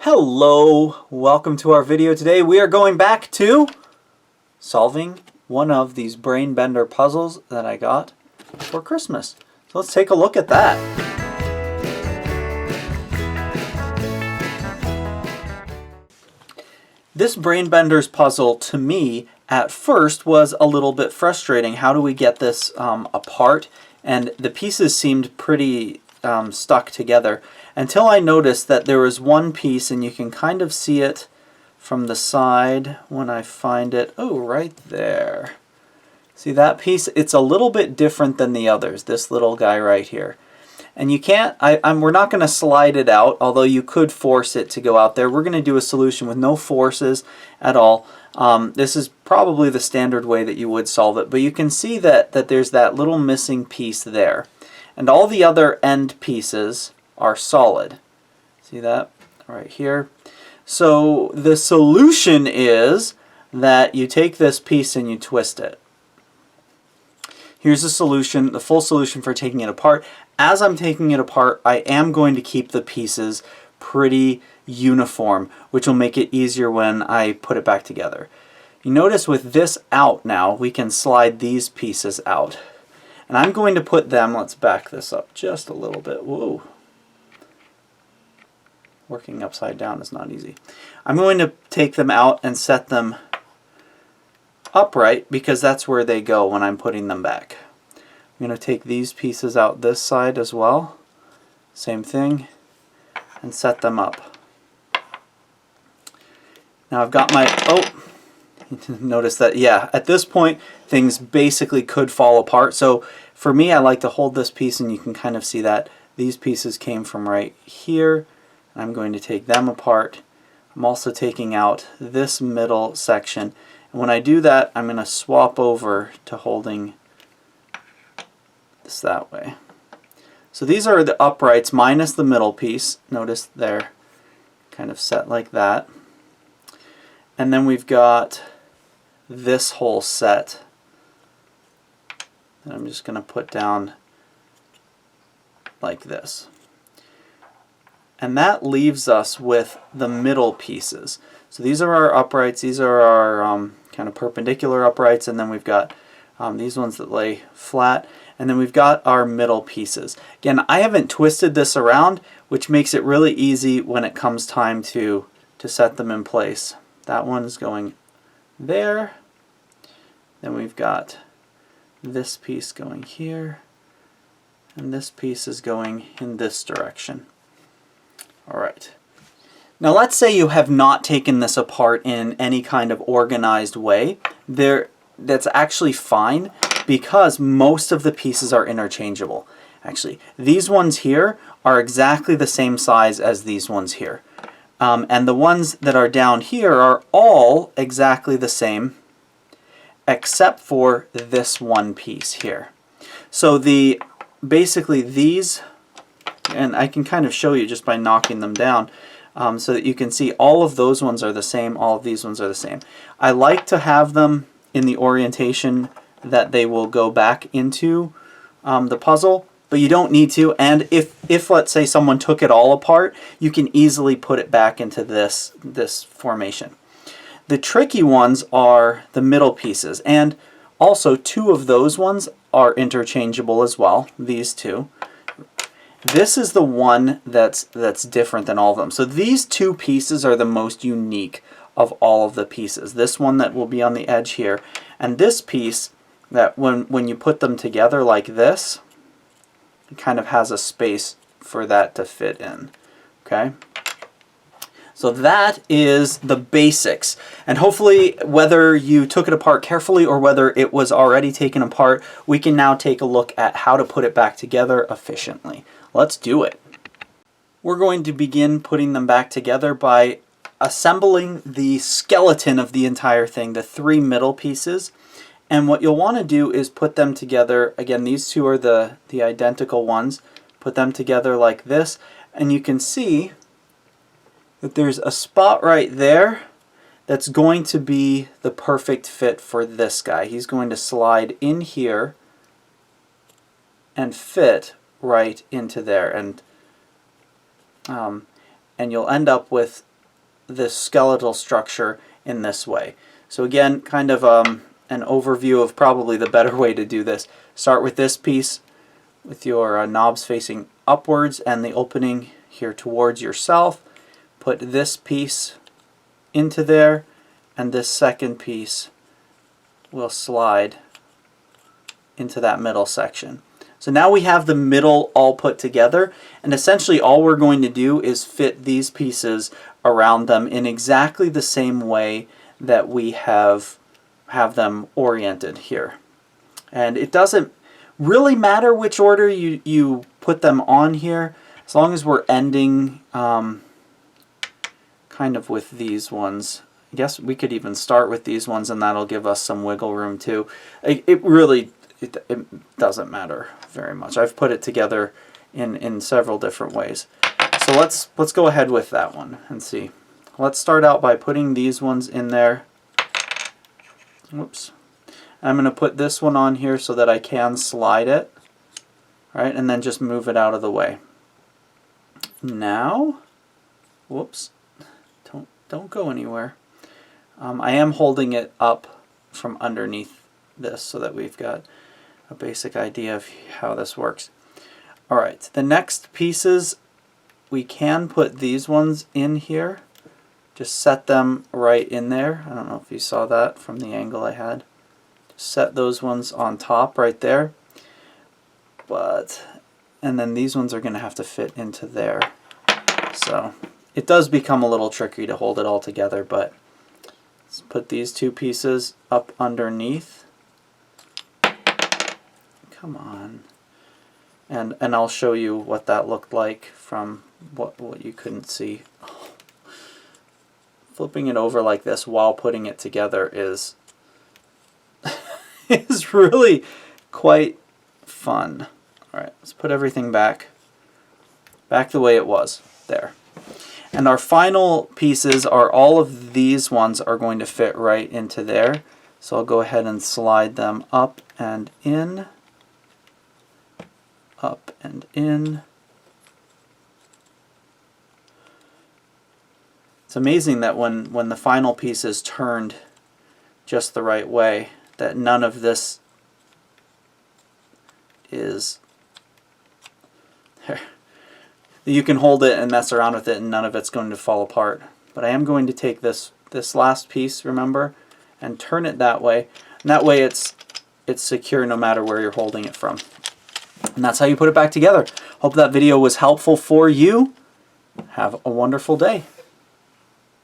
Hello, welcome to our video. Today we are going back to solving one of these brain bender puzzles that I got for Christmas. So let's take a look at that. This brain benders puzzle to me at first was a little bit frustrating. How do we get this apart? And the pieces seemed pretty stuck together until I noticed that there was one piece, and you can kind of see it from the side when I find it. Oh, right there. See that piece? It's a little bit different than the others, this little guy right here. And you can't, we're not going to slide it out, although you could force it to go out there. We're going to do a solution with no forces at all. This is probably the standard way that you would solve it, but you can see that there's that little missing piece there. And all the other end pieces are solid. See that right here? So the solution is that you take this piece and you twist it. Here's the solution, the full solution for taking it apart. As I'm taking it apart, I am going to keep the pieces pretty uniform, which will make it easier when I put it back together. You notice with this out now, we can slide these pieces out. And I'm going to put them, let's back this up just a little bit. Whoa. Working upside down is not easy. I'm going to take them out and set them upright because that's where they go when I'm putting them back. I'm going to take these pieces out this side as well. Same thing. And set them up. Now I've got my, notice that, yeah, at this point things basically could fall apart. So for me, I like to hold this piece, and you can kind of see that these pieces came from right here. I'm going to take them apart. I'm also taking out this middle section. And when I do that, I'm going to swap over to holding this that way. So these are the uprights minus the middle piece. Notice they're kind of set like that. And then we've got this whole set that I'm just going to put down like this. And that leaves us with the middle pieces. So these are our uprights, these are our kind of perpendicular uprights, and then we've got these ones that lay flat, and then we've got our middle pieces. Again, I haven't twisted this around, which makes it really easy when it comes time to set them in place. That one's going there, then we've got this piece going here, and this piece is going in this direction. Alright. Now let's say you have not taken this apart in any kind of organized way. That's actually fine because most of the pieces are interchangeable. Actually, these ones here are exactly the same size as these ones here. And the ones that are down here are all exactly the same except for this one piece here. So basically these, and I can kind of show you just by knocking them down so that you can see all of those ones are the same, all of these ones are the same. I like to have them in the orientation that they will go back into the puzzle, but you don't need to. And if let's say someone took it all apart, you can easily put it back into this formation. The tricky ones are the middle pieces, and also two of those ones are interchangeable as well, these two. This is the one that's different than all of them. So these two pieces are the most unique of all of the pieces. This one that will be on the edge here, and this piece that when you put them together like this, it kind of has a space for that to fit in. Okay? So that is the basics. And hopefully, whether you took it apart carefully or whether it was already taken apart, we can now take a look at how to put it back together efficiently. Let's do it. We're going to begin putting them back together by assembling the skeleton of the entire thing, the three middle pieces. And what you'll want to do is put them together. Again, these two are the identical ones. Put them together like this, and you can see that there's a spot right there that's going to be the perfect fit for this guy. He's going to slide in here and fit right into there, and you'll end up with this skeletal structure in this way. So again, kind of an overview of probably the better way to do this. Start with this piece with your knobs facing upwards and the opening here towards yourself. Put this piece into there, and this second piece will slide into that middle section. So now we have the middle all put together, and essentially all we're going to do is fit these pieces around them in exactly the same way that we have them oriented here. And it doesn't really matter which order you put them on here, as long as we're ending kind of with these ones. I guess we could even start with these ones, and that'll give us some wiggle room too. It really doesn't matter very much. I've put it together in several different ways. So let's go ahead with that one and see. Let's start out by putting these ones in there. Whoops. I'm going to put this one on here so that I can slide it, right, and then just move it out of the way. Now, whoops, don't go anywhere. I am holding it up from underneath this so that we've got a basic idea of how this works. Alright, the next pieces, we can put these ones in here. Just set them right in there. I don't know if you saw that from the angle I had. Just set those ones on top right there. And then these ones are going to have to fit into there. So it does become a little tricky to hold it all together, but let's put these two pieces up underneath. Come on. And I'll show you what that looked like from what you couldn't see. Flipping it over like this while putting it together is is really quite fun. Alright, let's put everything back the way it was. There. And our final pieces are all of these ones are going to fit right into there. So I'll go ahead and slide them up and in. Up and in. It's amazing that when the final piece is turned just the right way, that none of this is there. You can hold it and mess around with it and none of it's going to fall apart. But I am going to take this last piece, remember, and turn it that way. And that way it's secure no matter where you're holding it from. And that's how you put it back together. Hope that video was helpful for you. Have a wonderful day.